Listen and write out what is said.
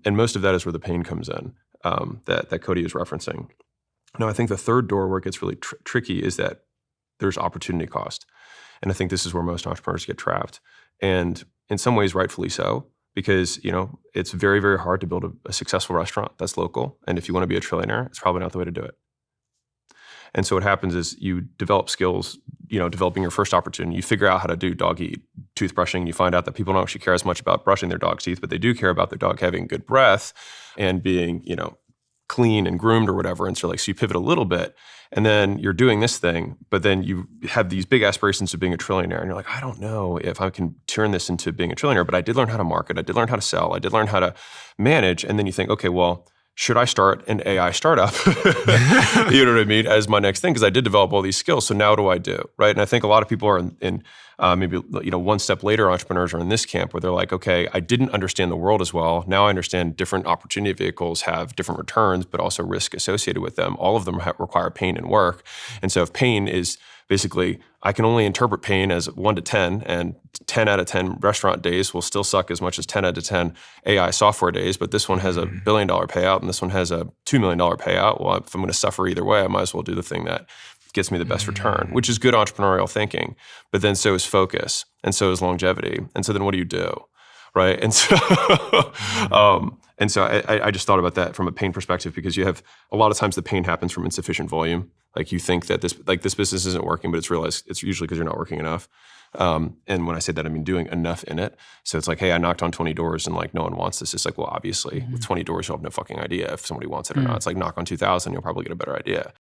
And most of that is where the pain comes in, that Cody is referencing. Now, I think the third door where it gets really tricky is that there's opportunity cost. And I think this is where most entrepreneurs get trapped. And in some ways, rightfully so, because it's very, very hard to build a successful restaurant that's local. And if you want to be a trillionaire, it's probably not the way to do it. And so what happens is you develop skills, developing your first opportunity. You figure out how to do doggy toothbrushing. And you find out that people don't actually care as much about brushing their dog's teeth, but they do care about their dog having good breath and being, clean and groomed or whatever. And so you pivot a little bit, and then you're doing this thing, but then you have these big aspirations of being a trillionaire. And you're like, I don't know if I can turn this into being a trillionaire, but I did learn how to market. I did learn how to sell. I did learn how to manage. And then you think, okay, well, should I start an AI startup? You know what I mean? As my next thing, because I did develop all these skills. So now what do I do, right? And I think a lot of people are in maybe one step later, entrepreneurs are in this camp where they're like, okay, I didn't understand the world as well. Now I understand different opportunity vehicles have different returns, but also risk associated with them. All of them require pain and work. And so if pain is basically, I can only interpret pain as 1 to 10, and 10 out of 10 restaurant days will still suck as much as 10 out of 10 AI software days, but this one has $1 billion payout and this one has a $2 million payout. Well, if I'm going to suffer either way, I might as well do the thing that gets me the best return, which is good entrepreneurial thinking. But then so is focus, and so is longevity. And so then what do you do, right? And so, I just thought about that from a pain perspective, because you have a lot of times the pain happens from insufficient volume. Like you think that this business isn't working, but it's realized it's usually because you're not working enough. And when I say that, I mean doing enough in it. So it's like, hey, I knocked on 20 doors and no one wants this. It's like, well, obviously with 20 doors, you'll have no fucking idea if somebody wants it or not. It's like knock on 2,000, you'll probably get a better idea.